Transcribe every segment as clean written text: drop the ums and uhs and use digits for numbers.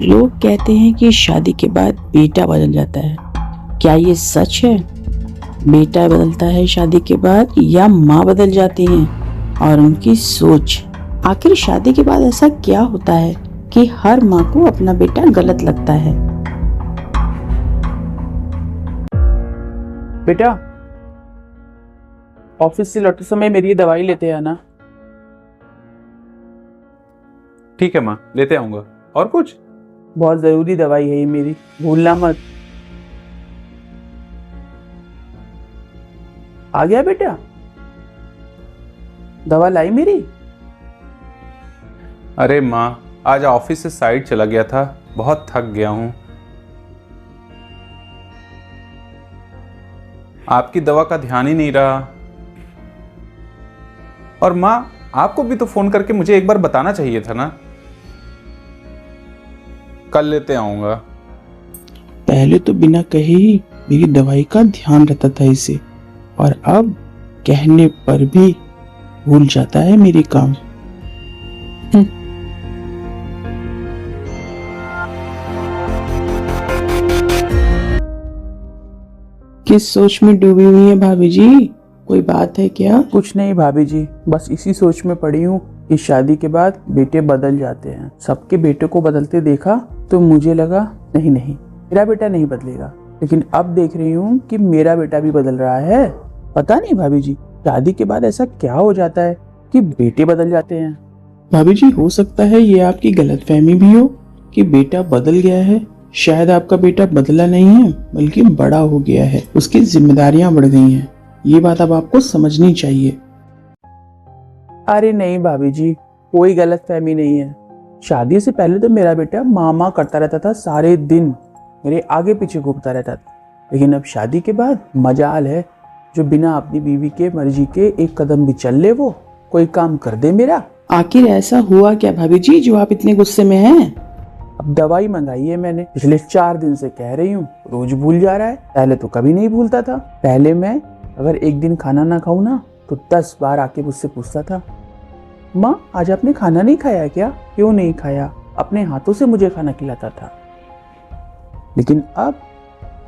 लोग कहते हैं कि शादी के बाद बेटा बदल जाता है। क्या ये सच है? बेटा बदलता है शादी के बाद या माँ बदल जाती है? और उनकी सोच, आखिर शादी के बाद ऐसा क्या होता है कि हर माँ को अपना बेटा गलत लगता है? बेटा, ऑफिस से लौटते समय मेरी ये दवाई लेते आना। ठीक है माँ, लेते आऊंगा। और कुछ? बहुत जरूरी दवाई है ये मेरी, भूलना मत। आ गया बेटा? दवा लाई मेरी? अरे माँ, आज ऑफिस से साइड चला गया था, बहुत थक गया हूँ। आपकी दवा का ध्यान ही नहीं रहा। और माँ, आपको भी तो फोन करके मुझे एक बार बताना चाहिए था ना। कल लेते आऊंगा। पहले तो बिना कहे ही मेरी दवाई का ध्यान रहता था इसे, और अब कहने पर भी भूल जाता है मेरे काम। किस सोच में डूबी हुई है भाभी जी? कोई बात है क्या? कुछ नहीं भाभी जी, बस इसी सोच में पड़ी हूँ कि शादी के बाद बेटे बदल जाते हैं। सबके बेटे को बदलते देखा तो मुझे लगा नहीं नहीं, मेरा बेटा नहीं बदलेगा। लेकिन अब देख रही हूँ कि मेरा बेटा भी बदल रहा है। पता नहीं भाभी जी, शादी के बाद ऐसा क्या हो जाता है कि बेटे बदल जाते हैं। भाभी जी, हो सकता है ये आपकी गलतफहमी भी हो कि बेटा बदल गया है। शायद आपका बेटा बदला नहीं है, बल्कि बड़ा हो गया है, उसकी जिम्मेदारियां बढ़ गई हैं। ये बात अब आपको समझनी चाहिए। अरे नहीं भाभी जी, कोई गलतफहमी नहीं है। शादी से पहले तो मेरा बेटा मामा करता रहता था, सारे दिन मेरे आगे पीछे घूमता रहता था। लेकिन अब शादी के बाद मजाल है, जो बिना अपनी बीवी के मर्जी के एक कदम भी चल ले, वो कोई काम कर दे मेरा। आखिर ऐसा हुआ क्या भाभी जी जो आप इतने गुस्से में हैं? अब दवाई मंगाई है मैंने, पिछले 4 दिन से कह रही हूँ, रोज भूल जा रहा है। पहले तो कभी नहीं भूलता था। पहले मैं अगर एक दिन खाना ना खाऊं ना तो 10 बार आके मुझसे पूछता था, माँ आज आपने खाना नहीं खाया क्या? क्यों नहीं खाया? अपने हाथों से मुझे खाना खिलाता था। लेकिन अब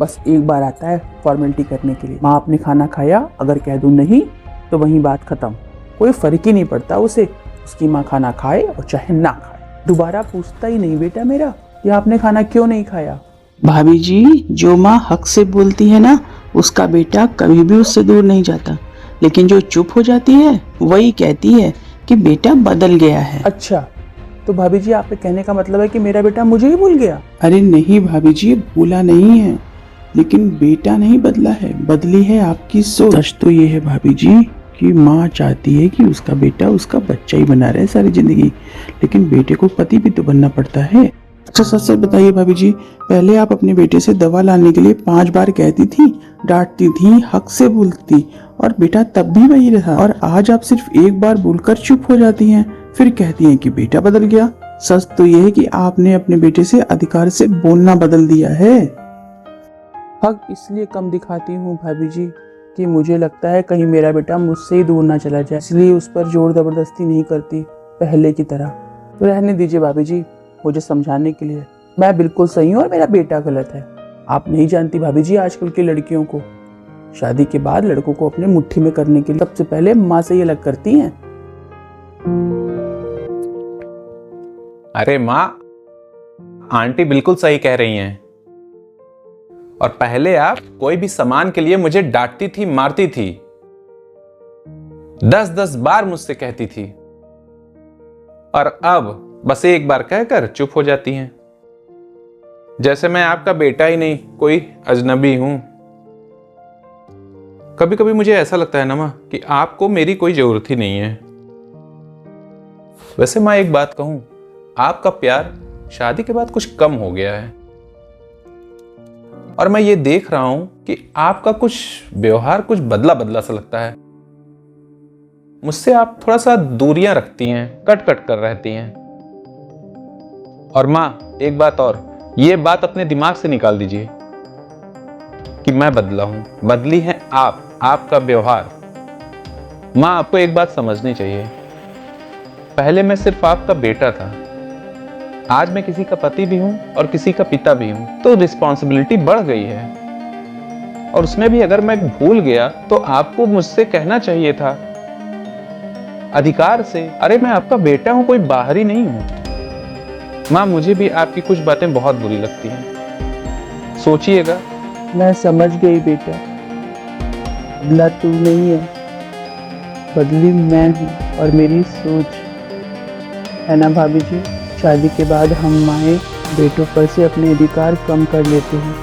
बस एक बार आता है फॉर्मेलिटी करने के लिए, माँ आपने खाना खाया? अगर कह दूं नहीं तो वहीं बात खत्म। कोई फर्क ही नहीं पड़ता उसे, उसकी माँ खाना खाए और चाहे ना खाए। दोबारा पूछता ही नहीं बेटा मेरा कि आपने खाना क्यों नहीं खाया। भाभी जी, जो माँ हक से बोलती है ना, उसका बेटा कभी भी उससे दूर नहीं जाता। लेकिन जो चुप हो जाती है वही कहती है कि बेटा बदल गया है। अच्छा, तो भाभी जी आपके कहने का मतलब है कि मेरा बेटा मुझे ही भूल गया? अरे नहीं भाभी जी, भूला नहीं है, लेकिन बेटा नहीं बदला है, बदली है आपकी सोच। सच तो ये है भाभी जी कि माँ चाहती है कि उसका बेटा उसका बच्चा ही बना रहे सारी जिंदगी, लेकिन बेटे को पति भी तो बनना पड़ता है। अच्छा सच सच बताइए भाभी जी, पहले आप अपने बेटे से दवा लाने के लिए 5 बार कहती थी, डांटती थी, हक से बोलती, और बेटा तब भी वही रहा। और आज आप सिर्फ एक बार बोलकर चुप हो जाती हैं, फिर कहती हैं कि बेटा बदल गया। सच तो यह है कि आपने अपने बेटे से अधिकार से बोलना बदल दिया है। हक इसलिए कम दिखाती हूँ भाभी जी कि मुझे लगता है कहीं मेरा बेटा मुझसे ही दूर ना चला जाए, इसलिए उस पर जोर जबरदस्ती नहीं करती पहले की तरह। तो रहने दीजिए भाभी जी, मुझे समझाने के लिए मैं बिल्कुल सही हूँ और मेरा बेटा गलत है। आप नहीं जानती भाभी जी आजकल की लड़कियों को, शादी के बाद लड़कों को अपने मुट्ठी में करने के लिए सबसे पहले माँ से ही अलग करती हैं। अरे माँ, आंटी बिल्कुल सही कह रही हैं। और पहले आप कोई भी सामान के लिए मुझे डांटती थी, मारती थी, 10-10 बार मुझसे कहती थी, और अब बस एक बार कहकर चुप हो जाती हैं, जैसे मैं आपका बेटा ही नहीं कोई अजनबी हूं। कभी कभी मुझे ऐसा लगता है ना माँ कि आपको मेरी कोई जरूरत ही नहीं है। वैसे माँ एक बात कहूं, आपका प्यार शादी के बाद कुछ कम हो गया है, और मैं ये देख रहा हूं कि आपका कुछ व्यवहार कुछ बदला बदला सा लगता है। मुझसे आप थोड़ा सा दूरियां रखती हैं, कट कट कर रहती हैं। और माँ एक बात और, ये बात अपने दिमाग से निकाल दीजिए कि मैं बदला हूं, बदली है आप, आपका व्यवहार। माँ आपको एक बात समझनी चाहिए, पहले मैं सिर्फ आपका बेटा था, आज मैं किसी का पति भी हूँ और किसी का पिता भी हूँ, तो रिस्पॉन्सिबिलिटी बढ़ गई है। और उसमें भी अगर मैं भूल गया तो आपको मुझसे कहना चाहिए था अधिकार से, अरे मैं आपका बेटा हूं, कोई बाहरी नहीं हूं। माँ, मुझे भी आपकी कुछ बातें बहुत बुरी लगती हैं, सोचिएगा। मैं समझ गई बेटा, बदला तू नहीं है, बदली मैं हूँ और मेरी सोच है ना भाभी जी। शादी के बाद हम माएँ बेटों पर से अपने अधिकार कम कर लेते हैं,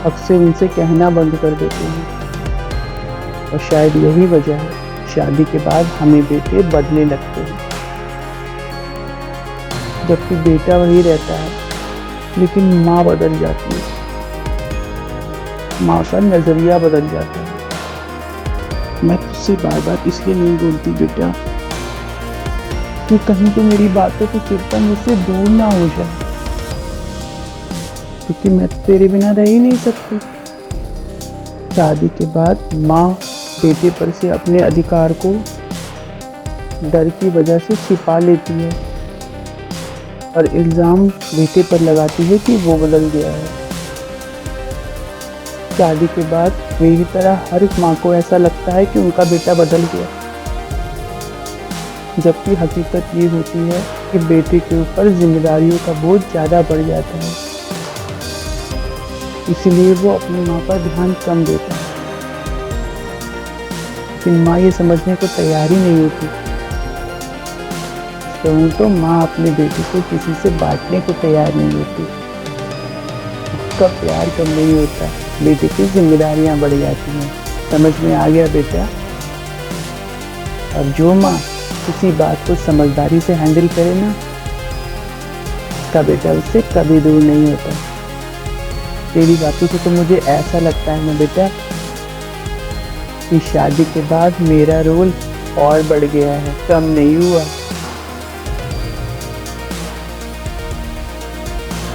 अक्सर उनसे कहना बंद कर देते हैं, और शायद यही वजह है शादी के बाद हमें बेटे बदलने लगते हैं। जबकि बेटा वही रहता है, लेकिन माँ बदल जाती है, माँ का नजरिया बदल जाता है। मैं तुझसे बार बार इसलिए नहीं बोलती बेटा कि कहीं तो मेरी बातों की कृपा मुझसे दूर ना हो जाए, क्योंकि मैं तो तेरे बिना रह ही नहीं सकती। शादी के बाद माँ बेटे पर से अपने अधिकार को डर की वजह से छिपा लेती है और इल्जाम बेटे पर लगाती है कि वो बदल गया है। शादी के बाद मेरी तरह हर एक माँ को ऐसा लगता है कि उनका बेटा बदल गया, जबकि हकीकत ये होती है कि बेटे के ऊपर जिम्मेदारियों का बोझ ज़्यादा बढ़ जाता है, इसलिए वो अपनी माँ पर ध्यान कम देता है। लेकिन माँ ये समझने को तैयार ही नहीं होती। कहूँ तो माँ अपने बेटे को किसी से बांटने को तैयार नहीं होती। उसका प्यार कम नहीं होता, बेटे की जिम्मेदारियाँ बढ़ जाती हैं। समझ में आ गया बेटा? और जो माँ किसी बात को समझदारी से हैंडल करे ना, उसका बेटा उससे कभी दूर नहीं होता। तेरी बातों से तो मुझे ऐसा लगता है ना बेटा कि शादी के बाद मेरा रोल और बढ़ गया है, कम नहीं हुआ।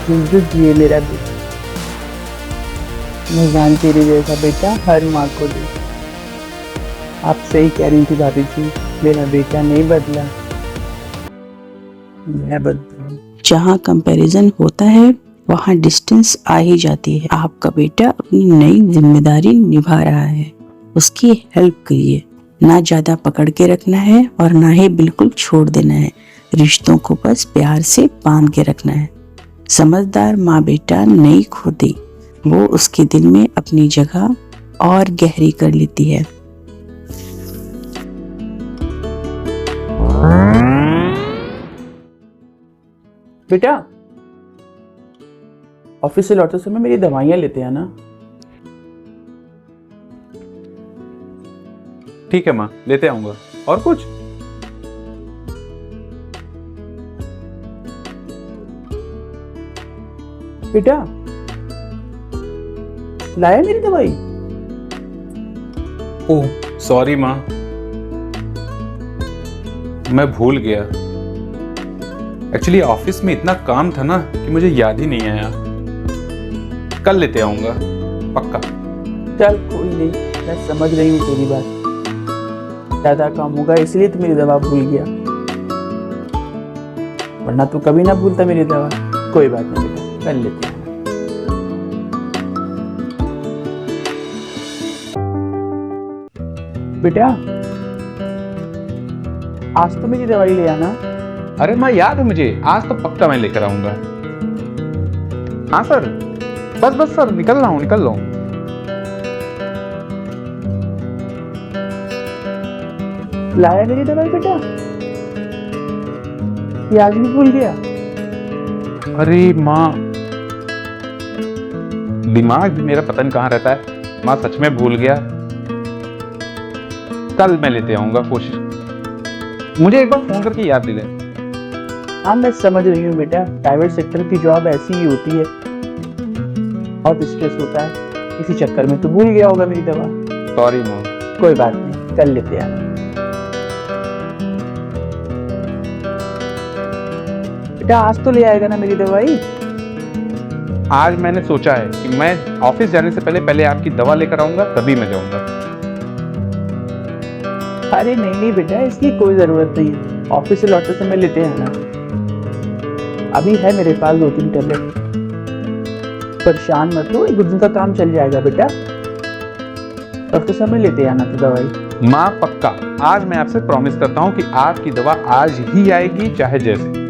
ये मेरा बेटा, भगवान तेरे जैसा बेटा हर माँ को दे। आप सही कह रही थी भाभी जी, मेरा बेटा नहीं बदला, मैं बदला। जहाँ कंपैरिजन होता है वहाँ डिस्टेंस आ ही जाती है। आपका बेटा अपनी नई जिम्मेदारी निभा रहा है, उसकी हेल्प करिए। ना ज्यादा पकड़ के रखना है और ना ही बिल्कुल छोड़ देना है। रिश्तों को बस प्यार से बांध के रखना है। समझदार माँ बेटा नहीं खोती, वो उसके दिल में अपनी जगह और गहरी कर लेती है। बेटा, ऑफिस से लौटते समय मेरी दवाइयाँ लेते हैं ना? ठीक है माँ, लेते आऊंगा। और कुछ? बेटा, लाया मेरी दवाई? ओह सॉरी माँ, मैं भूल गया। एक्चुअली ऑफिस में इतना काम था ना कि मुझे याद ही नहीं आया। कल लेते आऊंगा पक्का। चल कोई नहीं, मैं समझ रही हूँ तेरी बात। ज्यादा काम होगा इसलिए तो मेरी दवा भूल गया, वरना तू कभी ना भूलता मेरी दवा। कोई बात नहीं बेटा, कर लेते हैं। बेटा, आज तो मेरी दवाई ले आना। अरे माँ याद है मुझे, आज तो पक्का मैं लेकर आऊंगा। हाँ सर, बस सर, निकल रहा हूँ। लाया मेरी दवाई बेटा? ये आज भी भूल गया? अरे माँ, दिमाग भी मेरा पता नहीं कहाँ रहता है। माँ सच में भूल गया। कल मैं लेते आऊंगा, कोशिश। मुझे एक बार फोन करके याद दिला। हाँ मैं समझ रही हूँ बेटा, प्राइवेट सेक्टर की जॉब ऐसी ही होती है, बहुत स्ट्रेस होता है, इसी चक्कर में तो भूल गया होगा मेरी दवा। सॉरी माँ। कोई बात नहीं, कर लेते हैं। बेटा आज तो ले आएगा ना मेरी दवाई? आज मैंने सोचा है कि मैं ऑफिस जाने से पहले आपकी दवा लेकर आऊंगा, तभी मैं जाऊंगा। अरे नहीं बेटा, इसकी कोई जरूरत नहीं है, ऑफिस से लौटते समय लेते हैं ना। अभी है मेरे पास 2-3 टैबलेट। परेशान मत हो, 1-2 दिन का काम चल जाएगा बेटा। डॉक्टर साहब में लेते आना तो दवाई। माँ पक्का, आज मैं आपसे प्रॉमिस करता हूँ कि आपकी दवा आज ही आएगी, चाहे जैसे।